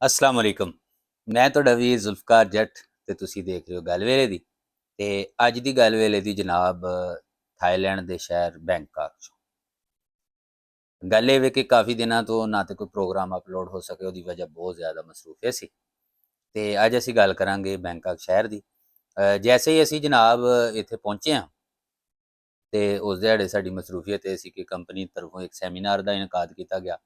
अस्सलाम वालेकुम। मैं ਤੁਹਾਡਾ ਵੀਰ ਜ਼ੁਲਫਕਾਰ ਜੱਟ ਤੇ ਤੁਸੀਂ ਦੇਖ ਰਹੇ ਹੋ ਗੱਲ ਵੇਲੇ ਦੀ। ਤੇ ਅੱਜ ਦੀ ਗੱਲ ਵੇਲੇ ਦੀ ਜਨਾਬ ਥਾਈਲੈਂਡ ਦੇ ਸ਼ਹਿਰ ਬੈਂਕਾਕ 'ਚੋਂ। ਗੱਲ ਇਹ ਵੇ ਕਿ ਕਾਫੀ ਦਿਨਾਂ ਤੋਂ ਨਾ ਤੇ ਕੋਈ ਪ੍ਰੋਗਰਾਮ ਅਪਲੋਡ ਹੋ ਸਕੇ, ਉਹਦੀ ਵਜ੍ਹਾ ਬਹੁਤ ਜ਼ਿਆਦਾ ਮਸਰੂਫੀਅਤ ਸੀ। ਤੇ ਅੱਜ ਅਸੀਂ ਗੱਲ ਕਰਾਂਗੇ ਬੈਂਕਾਕ ਸ਼ਹਿਰ ਦੀ। ਜੈਸੇ ਹੀ ਅਸੀਂ ਜਨਾਬ ਇੱਥੇ ਪਹੁੰਚੇ ਹਾਂ ਤੇ ਉਸ ਦਿਹਾੜੇ ਸਾਡੀ ਮਸਰੂਫੀਅਤ ਇਹ ਸੀ ਕਿ ਕੰਪਨੀ ਤਰਫੋਂ ਇੱਕ ਸੈਮੀਨਾਰ ਦਾ ਇਨਕਾਦ ਕੀਤਾ ਗਿਆ।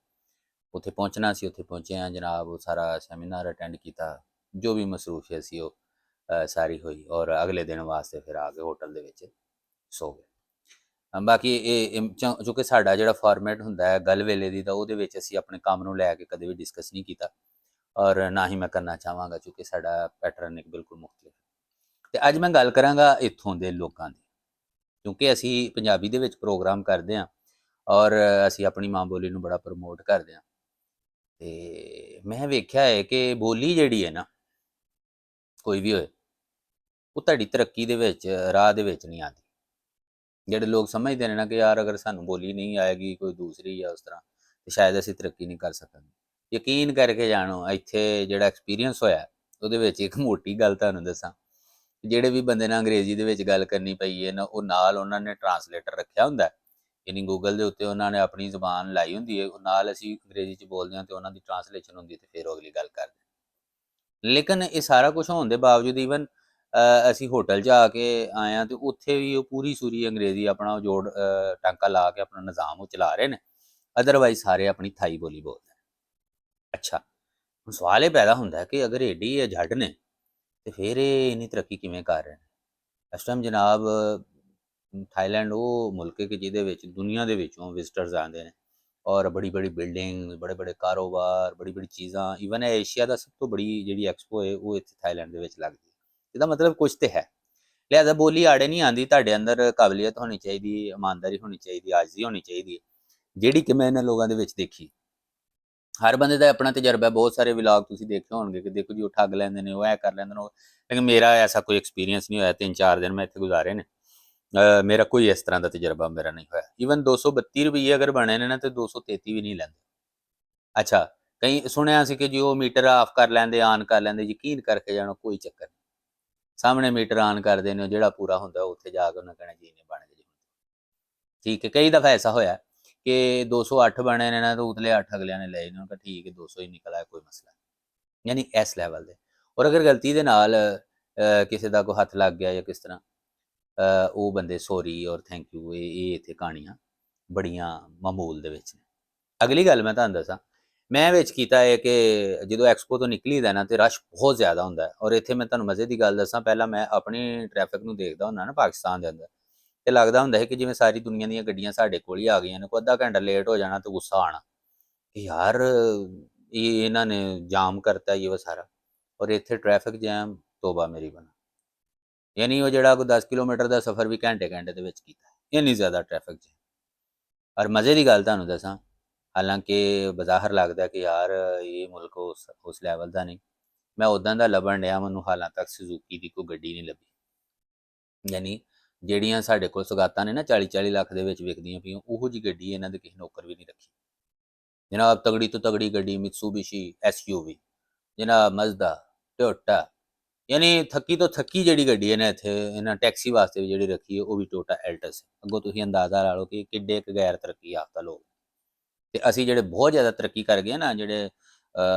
ਉੱਥੇ ਪਹੁੰਚਣਾ ਸੀ, ਉੱਥੇ ਪਹੁੰਚੇ ਹਾਂ ਜਨਾਬ, ਉਹ ਸਾਰਾ ਸੈਮੀਨਾਰ ਅਟੈਂਡ ਕੀਤਾ। ਜੋ ਵੀ ਮਸਰੂਫੀਅਤ ਸੀ ਉਹ ਸਾਰੀ ਹੋਈ ਔਰ ਅਗਲੇ ਦਿਨ ਵਾਸਤੇ ਫਿਰ ਆ ਕੇ ਹੋਟਲ ਦੇ ਵਿੱਚ ਸੋ ਗਏ। ਬਾਕੀ ਇਹ ਚੂੰਕਿ ਸਾਡਾ ਜਿਹੜਾ ਫਾਰਮੈਟ ਹੁੰਦਾ ਹੈ ਗੱਲ ਵੇਲੇ ਦੀ, ਤਾਂ ਉਹਦੇ ਵਿੱਚ ਅਸੀਂ ਆਪਣੇ ਕੰਮ ਨੂੰ ਲੈ ਕੇ ਕਦੇ ਵੀ ਡਿਸਕਸ ਨਹੀਂ ਕੀਤਾ ਔਰ ਨਾ ਹੀ ਮੈਂ ਕਰਨਾ ਚਾਹਾਂਗਾ, ਕਿਉਂਕਿ ਸਾਡਾ ਪੈਟਰਨ ਇੱਕ ਬਿਲਕੁਲ ਮੁਖਤਲਿਫ। ਤੇ ਅੱਜ ਮੈਂ ਗੱਲ ਕਰਾਂਗਾ ਇੱਥੋਂ ਦੇ ਲੋਕਾਂ ਦੀ, ਕਿਉਂਕਿ ਅਸੀਂ ਪੰਜਾਬੀ ਦੇ ਵਿੱਚ ਪ੍ਰੋਗਰਾਮ ਕਰਦੇ ਹਾਂ ਔਰ ਅਸੀਂ ਆਪਣੀ ਮਾਂ ਬੋਲੀ ਨੂੰ ਬੜਾ ਪ੍ਰਮੋਟ ਕਰਦੇ ਹਾਂ। ਤੇ ਮੈਂ ਵੇਖਿਆ ਹੈ ਕਿ ਬੋਲੀ ਜਿਹੜੀ ਹੈ ਨਾ, ਕੋਈ ਵੀ ਹੋਏ, ਉਹ ਤੁਹਾਡੀ ਤਰੱਕੀ ਦੇ ਵਿੱਚ ਰਾਹ ਦੇ ਵਿੱਚ ਨਹੀਂ ਆਉਂਦੀ। ਜਿਹੜੇ ਲੋਕ ਸਮਝਦੇ ਨੇ ਨਾ ਕਿ ਯਾਰ ਅਗਰ ਸਾਨੂੰ ਬੋਲੀ ਨਹੀਂ ਆਏਗੀ ਕੋਈ ਦੂਸਰੀ ਜਾਂ ਉਸ ਤਰ੍ਹਾਂ, ਤੇ ਸ਼ਾਇਦ ਅਸੀਂ ਤਰੱਕੀ ਨਹੀਂ ਕਰ ਸਕਾਂਗੇ। ਯਕੀਨ ਕਰਕੇ ਜਾਣੋ, ਇੱਥੇ ਜਿਹੜਾ ਐਕਸਪੀਰੀਅੰਸ ਹੋਇਆ ਉਹਦੇ ਵਿੱਚ ਇੱਕ ਮੋਟੀ ਗੱਲ ਤੁਹਾਨੂੰ ਦੱਸਾਂ। ਜਿਹੜੇ ਵੀ ਬੰਦੇ ਨਾਲ ਅੰਗਰੇਜ਼ੀ ਦੇ ਵਿੱਚ ਗੱਲ ਕਰਨੀ ਪਈ ਹੈ ਨਾ, ਉਹ ਨਾਲ ਉਹਨਾਂ ਨੇ ਟਰਾਂਸਲੇਟਰ ਰੱਖਿਆ ਹੁੰਦਾ, ਯਾਨੀ ਗੂਗਲ ਦੇ ਉੱਤੇ ਉਹਨਾਂ ਨੇ ਆਪਣੀ ਜ਼ੁਬਾਨ ਲਾਈ ਹੁੰਦੀ ਹੈ, ਉਹ ਨਾਲ ਅਸੀਂ ਅੰਗਰੇਜ਼ੀ 'ਚ ਬੋਲਦੇ ਹਾਂ ਤੇ ਉਹਨਾਂ ਦੀ ਟਰਾਂਸਲੇਸ਼ਨ ਹੁੰਦੀ ਹੈ ਤੇ ਫਿਰ ਉਹ ਅਗਲੀ ਗੱਲ ਕਰਦੇ। ਲੇਕਿਨ ਇਹ ਸਾਰਾ ਕੁਝ ਹੋਣ ਦੇ ਬਾਵਜੂਦ ਈਵਨ ਅਸੀਂ ਹੋਟਲ 'ਚ ਆ ਕੇ ਆਏ ਹਾਂ ਤੇ ਉੱਥੇ ਵੀ ਉਹ ਪੂਰੀ ਸੂਰੀ ਅੰਗਰੇਜ਼ੀ ਆਪਣਾ ਜੋੜ ਟਾਂਕਾ ਲਾ ਕੇ ਆਪਣਾ ਨਿਜ਼ਾਮ ਉਹ ਚਲਾ ਰਹੇ ਨੇ। ਅਦਰਵਾਈਜ਼ ਸਾਰੇ ਆਪਣੀ ਥਾਈ ਬੋਲੀ ਬੋਲਦੇ ਨੇ। ਅੱਛਾ, ਹੁਣ ਸਵਾਲ ਇਹ ਪੈਦਾ ਹੁੰਦਾ ਕਿ ਅਗਰ ਏਡੀ ਇਹ ਜੱਟ ਨੇ ਤੇ ਫਿਰ ਇਹ ਇੰਨੀ ਤਰੱਕੀ ਕਿਵੇਂ ਕਰ ਰਹੇ ਨੇ। ਇਸ ਟਾਈਮ ਜਨਾਬ ਥਾਈਲੈਂਡ ਉਹ ਮੁਲਕ ਹੈ ਕਿ ਜਿਹਦੇ ਵਿੱਚ ਦੁਨੀਆ ਦੇ ਵਿੱਚੋਂ ਵਿਜ਼ਟਰਸ ਆਉਂਦੇ ਨੇ ਔਰ ਬੜੀ ਬੜੀ ਬਿਲਡਿੰਗ, ਬੜੇ ਬੜੇ ਕਾਰੋਬਾਰ, ਬੜੀ ਬੜੀ ਚੀਜ਼ਾਂ। ਈਵਨ ਏਸ਼ੀਆ ਦਾ ਸਭ ਤੋਂ ਬੜੀ ਜਿਹੜੀ ਐਕਸਪੋ ਹੈ ਉਹ ਇੱਥੇ ਥਾਈਲੈਂਡ ਦੇ ਵਿੱਚ ਲੱਗਦੀ ਹੈ। ਇਹਦਾ ਮਤਲਬ ਕੁਝ ਤੇ ਹੈ। ਲਿਹਾਜ਼ਾ ਬੋਲੀ ਆੜੇ ਨਹੀਂ ਆਉਂਦੀ, ਤੁਹਾਡੇ ਅੰਦਰ ਕਾਬਲੀਅਤ ਹੋਣੀ ਚਾਹੀਦੀ, ਇਮਾਨਦਾਰੀ ਹੋਣੀ ਚਾਹੀਦੀ, ਆਜ਼ੀ ਹੋਣੀ ਚਾਹੀਦੀ ਹੈ, ਜਿਹੜੀ ਕਿ ਮੈਂ ਇਹਨਾਂ ਲੋਕਾਂ ਦੇ ਵਿੱਚ ਦੇਖੀ। ਹਰ ਬੰਦੇ ਦਾ ਆਪਣਾ ਤਜਰਬਾ। ਬਹੁਤ ਸਾਰੇ ਵਲੌਗ ਤੁਸੀਂ ਦੇਖੇ ਹੋਣਗੇ ਕਿ ਦੇਖੋ ਜੀ ਉਹ ਠੱਗ ਲੈਂਦੇ ਨੇ, ਉਹ ਐ ਕਰ ਲੈਂਦੇ ਨੇ, ਲੇਕਿਨ ਮੇਰਾ ਐਸਾ ਕੋਈ ਐਕਸਪੀਰੀਅੰਸ ਨਹੀਂ ਹੋਇਆ। 3-4 ਦਿਨ ਮੈਂ ਇੱਥੇ ਗੁਜ਼ਾਰੇ ਨੇ, ਮੇਰਾ ਕੋਈ ਇਸ ਤਰ੍ਹਾਂ ਦਾ ਤਜਰਬਾ ਮੇਰਾ ਨਹੀਂ ਹੋਇਆ। ਈਵਨ 232 ਰੁਪਈਏ ਅਗਰ ਬਣੇ ਨੇ ਨਾ ਤੇ 233 ਵੀ ਨਹੀਂ ਲੈਂਦੇ। ਅੱਛਾ, ਕਈ ਸੁਣਿਆ ਸੀ ਕਿ ਜੀ ਉਹ ਮੀਟਰ ਆਫ ਕਰ ਲੈਂਦੇ, ਆਨ ਕਰ ਲੈਂਦੇ। ਯਕੀਨ ਕਰਕੇ ਜਾਣੋ ਕੋਈ ਚੱਕਰ ਨਹੀਂ, ਸਾਹਮਣੇ ਮੀਟਰ ਆਨ ਕਰਦੇ ਨੇ, ਜਿਹੜਾ ਪੂਰਾ ਹੁੰਦਾ ਉੱਥੇ ਜਾ ਕੇ ਉਹਨਾਂ ਕਹਿਣਾ ਜੀ ਨਹੀਂ ਬਣ ਗਏ। ਠੀਕ ਹੈ, ਕਈ ਦਫਾ ਐਸਾ ਹੋਇਆ ਕਿ 208 ਬਣੇ ਨੇ ਨਾ ਤੇ ਉਤਲੇ 8 ਅਗਲਿਆਂ ਨੇ ਲਏ ਨੇ, ਉਹਨਾਂ ਠੀਕ ਹੈ 200 ਹੀ ਨਿਕਲ ਆਇਆ, ਕੋਈ ਮਸਲਾ ਨਹੀਂ। ਯਾਨੀ ਇਸ ਲੈਵਲ ਦੇ। ਔਰ ਅਗਰ ਗਲਤੀ ਦੇ ਨਾਲ ਕਿਸੇ ਦਾ ਕੋਈ ਹੱਥ ਲੱਗ ਗਿਆ ਜਾਂ ਕਿਸ ਤਰ੍ਹਾਂ, ਉਹ ਬੰਦੇ ਸੌਰੀ ਔਰ ਥੈਂਕ ਯੂ, ਇਹ ਇੱਥੇ ਕਹਾਣੀਆਂ ਬੜੀਆਂ ਮਾਮੂਲ ਦੇ ਵਿੱਚ ਨੇ। ਅਗਲੀ ਗੱਲ ਮੈਂ ਤੁਹਾਨੂੰ ਦੱਸਾਂ, ਮੈਂ ਵਿੱਚ ਕੀਤਾ ਹੈ ਕਿ ਜਦੋਂ ਐਕਸਪੋ ਤੋਂ ਨਿਕਲੀ ਦਾ ਨਾ ਤੇ ਰਸ਼ ਬਹੁਤ ਜ਼ਿਆਦਾ ਹੁੰਦਾ। ਔਰ ਇੱਥੇ ਮੈਂ ਤੁਹਾਨੂੰ ਮਜ਼ੇ ਦੀ ਗੱਲ ਦੱਸਾਂ, ਪਹਿਲਾਂ ਮੈਂ ਆਪਣੀ ਟ੍ਰੈਫਿਕ ਨੂੰ ਦੇਖਦਾ ਹੁੰਦਾ ਨਾ ਪਾਕਿਸਤਾਨ ਦੇ ਅੰਦਰ, ਤੇ ਲੱਗਦਾ ਹੁੰਦਾ ਹੈ ਕਿ ਜਿਵੇਂ ਸਾਰੀ ਦੁਨੀਆ ਦੀਆਂ ਗੱਡੀਆਂ ਸਾਡੇ ਕੋਲ ਹੀ ਆ ਗਈਆਂ ਨੇ। ਕੋਈ ਅੱਧਾ ਘੰਟਾ ਲੇਟ ਹੋ ਜਾਣਾ ਤੇ ਗੁੱਸਾ ਆਉਣਾ ਕਿ ਯਾਰ ਇਹ ਇਹਨਾਂ ਨੇ ਜਾਮ ਕਰਤਾ ਇਹ ਸਾਰਾ। ਔਰ ਇੱਥੇ ਟ੍ਰੈਫਿਕ ਜੈਮ ਤੋਬਾ ਮੇਰੀ ਬਣਾ, ਯਾਨੀ ਉਹ ਜਿਹੜਾ ਕੋਈ 10 ਕਿਲੋਮੀਟਰ ਦਾ ਸਫ਼ਰ ਵੀ ਘੰਟੇ ਘੰਟੇ ਦੇ ਵਿੱਚ ਕੀਤਾ, ਇੰਨੀ ਜ਼ਿਆਦਾ ਟ੍ਰੈਫਿਕ ਜੈਮ। ਔਰ ਮਜ਼ੇ ਦੀ ਗੱਲ ਤੁਹਾਨੂੰ ਦੱਸਾਂ, ਹਾਲਾਂਕਿ ਬਜ਼ਾਹਰ ਲੱਗਦਾ ਕਿ ਯਾਰ ਇਹ ਮੁਲਕ ਉਸ ਲੈਵਲ ਦਾ ਨਹੀਂ, ਮੈਂ ਉੱਦਾਂ ਦਾ ਲੱਭਣ ਡਿਆ, ਮੈਨੂੰ ਹਾਲਾਂ ਤੱਕ ਸੁਜ਼ੂਕੀ ਦੀ ਕੋਈ ਗੱਡੀ ਨਹੀਂ ਲੱਭੀ। ਯਾਨੀ ਜਿਹੜੀਆਂ ਸਾਡੇ ਕੋਲ ਸੁਗਾਤਾਂ ਨੇ ਨਾ 40-40 ਲੱਖ ਦੇ ਵਿੱਚ ਵਿਕਦੀਆਂ ਪਈਆਂ, ਉਹੋ ਜਿਹੀ ਗੱਡੀ ਇਹਨਾਂ ਦੇ ਕਿਸੇ ਨੌਕਰ ਵੀ ਨਹੀਂ ਰੱਖੀ ਜਨਾਬ। ਤਗੜੀ ਤੋਂ ਤਗੜੀ ਗੱਡੀ ਮਿਤਸੂਬਿਸ਼ੀ SUV ਜਨਾਬ, ਮਜ਼ਦਾ, ਟੋਯੋਟਾ, ਯਾਨੀ ਥੱਕੀ ਤੋਂ ਥੱਕੀ ਜਿਹੜੀ ਗੱਡੀ ਹੈ ਨਾ ਇੱਥੇ ਇਹਨਾਂ ਟੈਕਸੀ ਵਾਸਤੇ ਵੀ ਜਿਹੜੀ ਰੱਖੀ ਹੈ, ਉਹ ਵੀ ਟੋਟਾ ਐਲਟਸ। ਅੱਗੋਂ ਤੁਸੀਂ ਅੰਦਾਜ਼ਾ ਲਾ ਲਓ ਕਿ ਕਿੱਡੇ ਕੁ ਗੈਰ ਤਰੱਕੀ ਯਾਫਤਾ ਲੋਕ। ਤੇ ਅਸੀਂ ਜਿਹੜੇ ਬਹੁਤ ਜ਼ਿਆਦਾ ਤਰੱਕੀ ਕਰ ਗਏ ਨਾ, ਜਿਹੜੇ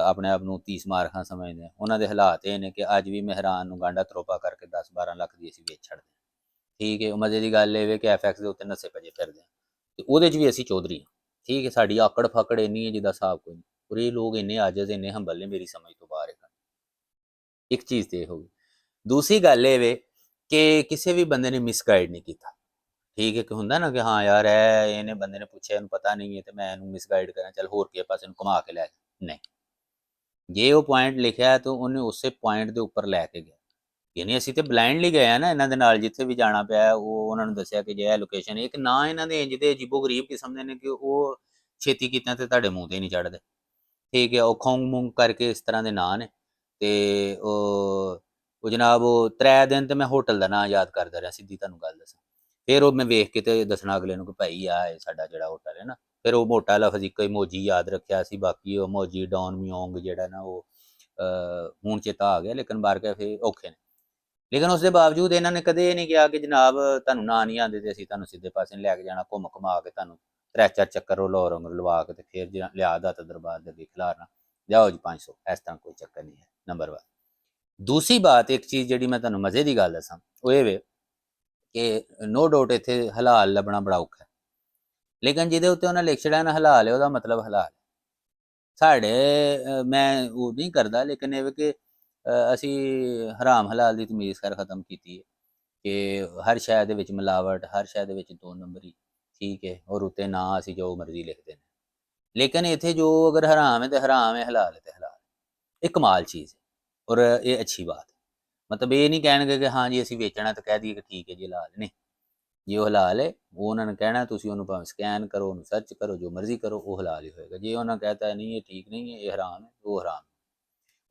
ਆਪਣੇ ਆਪ ਨੂੰ ਤੀਸ ਮਾਰਖਾਂ ਸਮਝਦੇ, ਉਹਨਾਂ ਦੇ ਹਾਲਾਤ ਇਹ ਨੇ ਕਿ ਅੱਜ ਵੀ ਮਹਿਰਾਨ ਨੂੰ ਗਾਂਡਾ ਤਰੋਪਾ ਕਰਕੇ 10-12 ਲੱਖ ਦੀ ਅਸੀਂ ਵੇਚ ਛੱਡਦੇ। ਠੀਕ ਹੈ, ਮਜ਼ੇ ਦੀ ਗੱਲ ਇਹ ਵੇ ਕਿ FX ਦੇ ਉੱਤੇ ਨੱਸੇ ਭੱਜੇ ਫਿਰਦੇ ਹਾਂ ਤੇ ਉਹਦੇ 'ਚ ਵੀ ਅਸੀਂ ਚੌਧਰੀ ਹਾਂ। ਠੀਕ ਹੈ, ਸਾਡੀ ਆਕੜ ਫਾਕੜ ਇੰਨੀ ਹੈ ਜਿਹਦਾ ਹਿਸਾਬ ਕੋਈ ਨਹੀਂ। ਔਰ ਇਹ ਲੋਕ ਇੰਨੇ ਆਜਜ਼, ਇੰਨੇ ਹੰਬਲ ਨੇ, ਮੇਰੀ ਸਮਝ ਤੋਂ ਬਾਹਰ ਹੈ। ਇੱਕ ਚੀਜ਼ ਤੇ ਇਹ ਹੋ ਗਈ। ਦੂਸਰੀ ਗੱਲ ਇਹ ਵੇ ਕਿ ਕਿਸੇ ਵੀ ਬੰਦੇ ਨੇ ਮਿਸਗਾਈਡ ਨਹੀਂ ਕੀਤਾ। ਠੀਕ ਹੈ, ਕਿ ਹੁੰਦਾ ਨਾ ਕਿ ਹਾਂ ਯਾਰ ਇਹਨੇ ਬੰਦੇ ਨੇ ਪੁੱਛਿਆ, ਇਹਨੂੰ ਪਤਾ ਨਹੀਂ ਹੈ ਤੇ ਮੈਂ ਇਹਨੂੰ ਮਿਸਗਾਈਡ ਕਰਾਂ, ਚੱਲ ਹੋਰ ਕਿਸੇ ਪਾਸੇ ਨੂੰ ਘੁਮਾ ਕੇ ਲੈ ਜਾ। ਨਹੀਂ, ਜੇ ਉਹ ਪੁਆਇੰਟ ਲਿਖਿਆ ਤਾਂ ਉਹਨੇ ਉਸੇ ਪੁਆਇੰਟ ਦੇ ਉੱਪਰ ਲੈ ਕੇ ਗਿਆ। ਯਾਨੀ ਅਸੀਂ ਤੇ ਬਲਾਈਂਡਲੀ ਗਏ ਆ ਨਾ ਇਹਨਾਂ ਦੇ ਨਾਲ, ਜਿੱਥੇ ਵੀ ਜਾਣਾ ਪਿਆ ਉਹ ਉਹਨਾਂ ਨੂੰ ਦੱਸਿਆ ਕਿ ਜੇ ਇਹ ਲੋਕੇਸ਼ਨ, ਇੱਕ ਨਾ ਇਹਨਾਂ ਦੇ ਇੰਜ ਦੇ ਅਜੀਬੋ ਗਰੀਬ ਕਿਸਮ ਦੇ ਨੇ ਕਿ ਉਹ ਛੇਤੀ ਕੀਤਾ ਤੇ ਤੁਹਾਡੇ ਮੂੰਹ ਤੇ ਨਹੀਂ ਚੜ੍ਹਦੇ। ਠੀਕ ਹੈ, ਉਹ ਖੌਂਗ ਮੂੰਗ ਕਰਕੇ ਇਸ ਤਰ੍ਹਾਂ ਦੇ ਨਾਂ ਨੇ। ਤੇ ਉਹ ਜਨਾਬ ਉਹ 3 ਦਿਨ ਤੇ ਮੈਂ ਹੋਟਲ ਦਾ ਨਾਂ ਯਾਦ ਕਰਦਾ ਰਿਹਾ, ਸਿੱਧੀ ਤੁਹਾਨੂੰ ਗੱਲ ਦੱਸਾਂ। ਫਿਰ ਉਹ ਮੈਂ ਵੇਖ ਕੇ ਤੇ ਦੱਸਣਾ ਅਗਲੇ ਨੂੰ ਕਿ ਭਾਈ ਆ ਇਹ ਸਾਡਾ ਜਿਹੜਾ ਹੋਟਲ ਹੈ ਨਾ। ਫਿਰ ਉਹ ਮੋਟਾ ਲਫ਼ਜ਼ ਇੱਕੋ ਹੀ ਮੋਜੀ ਯਾਦ ਰੱਖਿਆ ਸੀ, ਬਾਕੀ ਉਹ ਮੋਜੀ ਡੌਨ ਮਿਓਂਗ ਜਿਹੜਾ ਨਾ ਉਹ ਹੁਣ ਚੇਤਾ ਆ ਗਿਆ, ਲੇਕਿਨ ਬਾਹਰ ਕੈਫੇ ਔਖੇ ਨੇ। ਲੇਕਿਨ ਉਸ ਦੇ ਬਾਵਜੂਦ ਇਹਨਾਂ ਨੇ ਕਦੇ ਇਹ ਨਹੀਂ ਕਿਹਾ ਕਿ ਜਨਾਬ ਤੁਹਾਨੂੰ ਨਾਂ ਨਹੀਂ ਆਉਂਦੇ ਤੇ ਅਸੀਂ ਤੁਹਾਨੂੰ ਸਿੱਧੇ ਪਾਸੇ ਨਹੀਂ ਲੈ ਕੇ ਜਾਣਾ, ਘੁੰਮ ਘੁਮਾ ਕੇ ਤੁਹਾਨੂੰ 3-4 ਚੱਕਰ ਲੋਰ ਲਵਾ ਕੇ ਤੇ ਫਿਰ ਲਿਆ ਦਾਤ ਦਰਬਾਰ ਦੇ ਅੱਗੇ ਖਿਲਾਰਨਾ, ਜਾਓ ਜੀ 500, ਇਸ ਤਰ੍ਹਾਂ ਕੋਈ ਚੱਕਰ ਨਹੀਂ ਹੈ। ਨੰਬਰ 1। ਦੂਸਰੀ ਬਾਤ, ਇੱਕ ਚੀਜ਼ ਜਿਹੜੀ ਮੈਂ ਤੁਹਾਨੂੰ ਮਜ਼ੇ ਦੀ ਗੱਲ ਦੱਸਾਂ, ਉਹ ਇਹ ਵੇ ਕਿ ਨੋ ਡਾਊਟ ਇੱਥੇ ਹਲਾਲ ਲੱਭਣਾ ਬੜਾ ਔਖਾ ਹੈ, ਲੇਕਿਨ ਜਿਹਦੇ ਉੱਤੇ ਉਹਨਾਂ ਲਿਖ ਛੜਿਆ ਨਾ ਹਲਾਲ ਹੈ, ਉਹਦਾ ਮਤਲਬ ਹਲਾਲ। ਸਾਡੇ ਮੈਂ ਉਹ ਨਹੀਂ ਕਰਦਾ, ਲੇਕਿਨ ਇਹ ਕਿ ਅਸੀਂ ਹਰਾਮ ਹਲਾਲ ਦੀ ਤਮੀਜ਼ ਕਰ ਖਤਮ ਕੀਤੀ ਹੈ ਕਿ ਹਰ ਸ਼ੈ ਦੇ ਵਿੱਚ ਮਿਲਾਵਟ, ਹਰ ਸ਼ੈ ਦੇ ਵਿੱਚ 2 ਨੰਬਰੀ, ਠੀਕ ਹੈ, ਔਰ ਉੱਤੇ ਨਾ ਅਸੀਂ ਜੋ ਮਰਜ਼ੀ ਲਿਖਦੇ ਨੇ। ਲੇਕਿਨ ਇੱਥੇ ਜੋ ਅਗਰ ਹਰਾਮ ਹੈ ਤੇ ਹਰਾਮ ਹੈ, ਹਲਾਲ ਹੈ ਤੇ ਹਲਾਲ। ਇਹ ਕਮਾਲ ਚੀਜ਼ ਹੈ ਔਰ ਇਹ ਅੱਛੀ ਬਾਤ ਹੈ। ਮਤਲਬ ਇਹ ਨਹੀਂ ਕਹਿਣਗੇ ਕਿ ਹਾਂ ਜੀ ਅਸੀਂ ਵੇਚਣਾ ਤਾਂ ਕਹਿ ਦਈਏ ਕਿ ਠੀਕ ਹੈ ਜੀ ਹਲਾਲ ਨਹੀਂ। ਜੇ ਉਹ ਹਲਾਲ ਹੈ, ਉਹ ਉਹਨਾਂ ਨੇ ਕਹਿਣਾ, ਤੁਸੀਂ ਉਹਨੂੰ ਭਾਵੇਂ ਸਕੈਨ ਕਰੋ, ਉਹਨੂੰ ਸਰਚ ਕਰੋ, ਜੋ ਮਰਜ਼ੀ ਕਰੋ, ਉਹ ਹਲਾਲ ਹੀ ਹੋਏਗਾ। ਜੇ ਉਹਨਾਂ ਕਹਤਾ ਨਹੀਂ ਇਹ ਠੀਕ ਨਹੀਂ ਹੈ, ਇਹ ਹਰਾਮ ਹੈ, ਉਹ ਹਰਾਮ।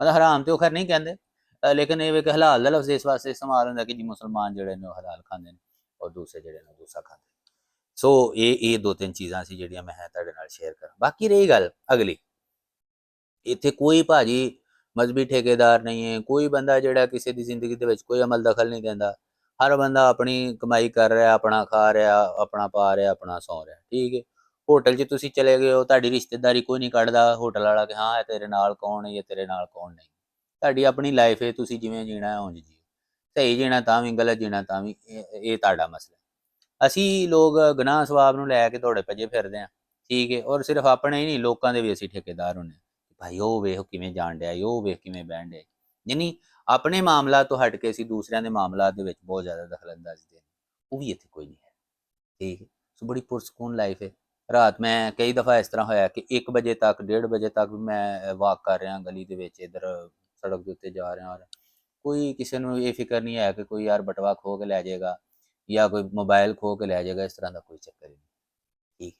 ਮਤਲਬ ਹਰਾਮ ਤੇ ਉਹ ਖੈਰ ਨਹੀਂ ਕਹਿੰਦੇ, ਲੇਕਿਨ ਇਹ ਕਿ ਹਲਾਲ ਦਾ ਲਫ਼ਜ਼ ਇਸ ਵਾਸਤੇ ਇਸਤੇਮਾਲ ਹੁੰਦਾ ਕਿ ਜੀ ਮੁਸਲਮਾਨ ਜਿਹੜੇ ਨੇ ਉਹ ਹਲਾਲ ਖਾਂਦੇ ਨੇ ਔਰ ਦੂਸਰੇ ਜਿਹੜੇ ਨੇ ਦੂਸਰਾ ਖਾਂਦੇ ਨੇ। ਸੋ ਇਹ 2-3 ਚੀਜ਼ਾਂ ਸੀ ਜਿਹੜੀਆਂ ਮੈਂ ਤੁਹਾਡੇ ਨਾਲ ਸ਼ੇਅਰ ਕਰਾਂ। ਬਾਕੀ ਰਹੀ ਗੱਲ ਅਗਲੀ, ਇੱਥੇ ਕੋਈ ਭਾਜੀ ਮਜ਼ਹਬੀ ਠੇਕੇਦਾਰ ਨਹੀਂ ਹੈ, ਕੋਈ ਬੰਦਾ ਜਿਹੜਾ ਕਿਸੇ ਦੀ ਜ਼ਿੰਦਗੀ ਦੇ ਵਿੱਚ ਕੋਈ ਅਮਲ ਦਖਲ ਨਹੀਂ ਦਿੰਦਾ। ਹਰ ਬੰਦਾ ਆਪਣੀ ਕਮਾਈ ਕਰ ਰਿਹਾ, ਆਪਣਾ ਖਾ ਰਿਹਾ, ਆਪਣਾ ਪਾ ਰਿਹਾ, ਆਪਣਾ ਸੌਂ ਰਿਹਾ, ਠੀਕ ਹੈ। ਹੋਟਲ 'ਚ ਤੁਸੀਂ ਚਲੇ ਗਏ ਹੋ, ਤੁਹਾਡੀ ਰਿਸ਼ਤੇਦਾਰੀ ਕੋਈ ਨਹੀਂ ਕੱਢਦਾ ਹੋਟਲ ਵਾਲਾ ਕਿ ਹਾਂ ਇਹ ਤੇਰੇ ਨਾਲ ਕੌਣ ਹੈ, ਇਹ ਤੇਰੇ ਨਾਲ ਕੌਣ ਨਹੀਂ। ਤੁਹਾਡੀ ਆਪਣੀ ਲਾਈਫ ਹੈ, ਤੁਸੀਂ ਜਿਵੇਂ ਜੀਣਾ ਉਂਝ ਜੀਓ, ਸਹੀ ਜੀਣਾ ਤਾਂ ਵੀ, ਗਲਤ ਜੀਣਾ ਤਾਂ ਵੀ, ਇਹ ਤੁਹਾਡਾ ਮਸਲਾ। ਅਸੀਂ ਲੋਕ ਗੁਨਾਹ ਸਵਾਬ ਨੂੰ ਲੈ ਕੇ ਦੌੜੇ ਭੱਜੇ ਫਿਰਦੇ ਹਾਂ, ਠੀਕ ਹੈ, ਔਰ ਸਿਰਫ ਆਪਣੇ ਹੀ ਨਹੀਂ, ਲੋਕਾਂ ਦੇ ਵੀ ਅਸੀਂ ਠੇਕੇਦਾਰ ਹੁੰਦੇ ਹਾਂ। ਭਾਈ ਉਹ ਵੇਖ ਕਿਵੇਂ ਜਾਣ ਡਿਆ, ਉਹ ਵੇਖ ਕਿਵੇਂ ਬਹਿਣ ਡਿਆ। ਯਾਨੀ ਆਪਣੇ ਮਾਮਲਾ ਤੋਂ ਹਟ ਕੇ ਅਸੀਂ ਦੂਸਰਿਆਂ ਦੇ ਮਾਮਲਾਤ ਦੇ ਵਿੱਚ ਬਹੁਤ ਜ਼ਿਆਦਾ ਦਖਲਅੰਦਾਜ਼ੀ ਦੇ, ਉਹ ਵੀ ਇੱਥੇ ਕੋਈ ਨਹੀਂ ਹੈ, ਠੀਕ ਹੈ। ਸੋ ਬੜੀ ਪੁਰਸਕੂਨ ਲਾਈਫ ਹੈ। ਰਾਤ ਮੈਂ ਕਈ ਦਫਾ ਇਸ ਤਰ੍ਹਾਂ ਹੋਇਆ ਕਿ 1 ਵਜੇ ਤੱਕ, 1:30 ਵਜੇ ਤੱਕ ਮੈਂ ਵਾਕ ਕਰ ਰਿਹਾ ਗਲੀ ਦੇ ਵਿੱਚ, ਇੱਧਰ ਸੜਕ ਦੇ ਉੱਤੇ ਜਾ ਰਿਹਾ, ਔਰ ਕੋਈ ਕਿਸੇ ਨੂੰ ਇਹ ਫਿਕਰ ਨਹੀਂ ਹੈ ਕਿ ਕੋਈ ਯਾਰ ਬਟਵਾ ਖੋ ਕੇ ਲੈ ਜਾਏਗਾ ਜਾਂ ਕੋਈ ਮੋਬਾਈਲ ਖੋ ਕੇ ਲੈ ਜਾਏਗਾ, ਇਸ ਤਰ੍ਹਾਂ ਦਾ ਕੋਈ ਚੱਕਰ ਹੀ ਨਹੀਂ, ਠੀਕ।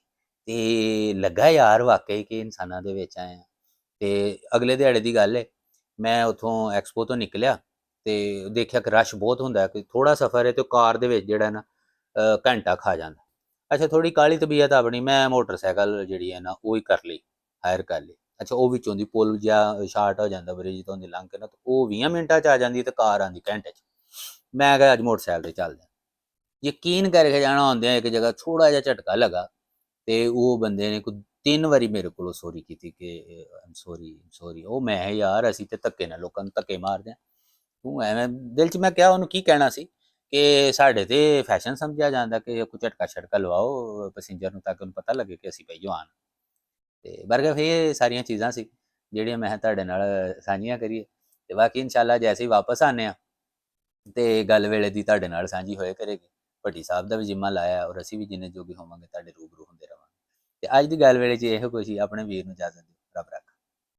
ਤੇ ਲੱਗਾ ਯਾਰ ਵਾਕਈ ਕਿ ਇਨਸਾਨਾਂ ਦੇ ਵਿੱਚ ਆਏ ਆ। ਤੇ ਅਗਲੇ ਦਿਹਾੜੇ ਦੀ ਗੱਲ ਹੈ, ਮੈਂ ਉੱਥੋਂ ਐਕਸਪੋ ਤੋਂ ਨਿਕਲਿਆ ਤੇ ਦੇਖਿਆ ਕਿ ਰਸ਼ ਬਹੁਤ ਹੁੰਦਾ, ਕਿ ਥੋੜਾ ਸਫ਼ਰ ਹੈ ਤੇ ਕਾਰ ਦੇ ਵਿੱਚ ਜਿਹੜਾ ਨਾ ਘੰਟਾ ਖਾ ਜਾਂਦਾ। ਅੱਛਾ, ਥੋੜੀ ਕਾਲੀ ਤਬੀਅਤ ਆਪਣੀ, ਮੈਂ ਮੋਟਰਸਾਈਕਲ ਜਿਹੜੀ ਹੈ ਨਾ ਉਹ ਹੀ ਕਰ ਲਈ, ਹਾਇਰ ਕਰ ਲਈ। ਅੱਛਾ, ਉਹ ਵਿੱਚੋਂ ਦੀ ਪੁਲ ਜਿਹਾ ਸ਼ਾਰਟ ਹੋ ਜਾਂਦਾ ਬ੍ਰਿਜ ਤੋਂ ਦੀ ਲੰਘ ਕੇ ਨਾ, ਉਹ 20 ਮਿੰਟਾਂ 'ਚ ਆ ਜਾਂਦੀ ਤੇ ਕਾਰ ਆਉਂਦੀ ਘੰਟੇ 'ਚ। ਮੈਂ ਕਿਹਾ ਅੱਜ ਮੋਟਰਸਾਈਕਲ ਤੇ ਚੱਲਦੇ। ਯਕੀਨ ਕਰਕੇ ਜਾਣਾ, ਹੁੰਦਿਆਂ ਇੱਕ ਜਗ੍ਹਾ ਥੋੜਾ ਜਿਹਾ ਝਟਕਾ ਲੱਗਾ ਤੇ ਉਹ ਬੰਦੇ ਨੇ ਕੋਈ 3 ਵਾਰੀ ਮੇਰੇ ਕੋਲੋਂ ਸੋਰੀ ਕੀਤੀ ਕਿ ਆਮ ਸੋਰੀ। ਉਹ ਮੈਂ ਯਾਰ ਅਸੀਂ ਤੇ ਧੱਕੇ ਨਾਲ ਲੋਕਾਂ ਨੂੰ ਧੱਕੇ ਮਾਰਦੇ ਹਾਂ, ਤੂੰ ਐਵੇਂ ਦਿਲ 'ਚ ਮੈਂ ਕਿਹਾ ਉਹਨੂੰ ਕੀ ਕਹਿਣਾ ਸੀ ਕਿ ਸਾਡੇ ਤੇ ਫੈਸ਼ਨ ਸਮਝਿਆ ਜਾਂਦਾ ਕਿ ਕੋਈ ਝਟਕਾ ਛਟਕਾ ਲਵਾਓ ਪੈਸੇਂਜਰ ਨੂੰ ਤਾਂ ਕਿ ਉਹਨੂੰ ਪਤਾ ਲੱਗੇ ਕਿ ਅਸੀਂ ਭਾਈ ਜਵਾਨ। ਤੇ ਬਰਗਰ ਇਹ ਸਾਰੀਆਂ ਚੀਜ਼ਾਂ ਸੀ ਜਿਹੜੀਆਂ ਮੈਂ ਤੁਹਾਡੇ ਨਾਲ ਸਾਂਝੀਆਂ ਕਰੀਏ। ਤੇ ਬਾਕੀ ਇਨਸ਼ਾਅੱਲਾ ਜੈਸੇ ਹੀ ਵਾਪਸ ਆਉਂਦੇ ਹਾਂ ਤੇ ਗੱਲ ਵੇਲੇ ਦੀ ਤੁਹਾਡੇ ਨਾਲ ਸਾਂਝੀ ਹੋਏ ਕਰੇਗੀ। ਭੱਟੀ ਸਾਹਿਬ ਦਾ ਵੀ ਜਿੰਮਾ ਲਾਇਆ ਔਰ ਅਸੀਂ ਵੀ ਜਿੰਨੇ ਜੋਗੇ ਹੋਵਾਂਗੇ ਤੁਹਾਡੇ ਰੂਬਰੂ ਹੁੰਦੇ ਰਵਾਂਗੇ। ਤੇ ਅੱਜ ਦੀ ਗੱਲ ਵੇਲੇ 'ਚ ਇਹੋ ਕੁਛ ਹੀ, ਆਪਣੇ ਵੀਰ ਨੂੰ ਇਜਾਜ਼ਤ ਦਿਓ, ਰੱਬ ਰੱਖਾ।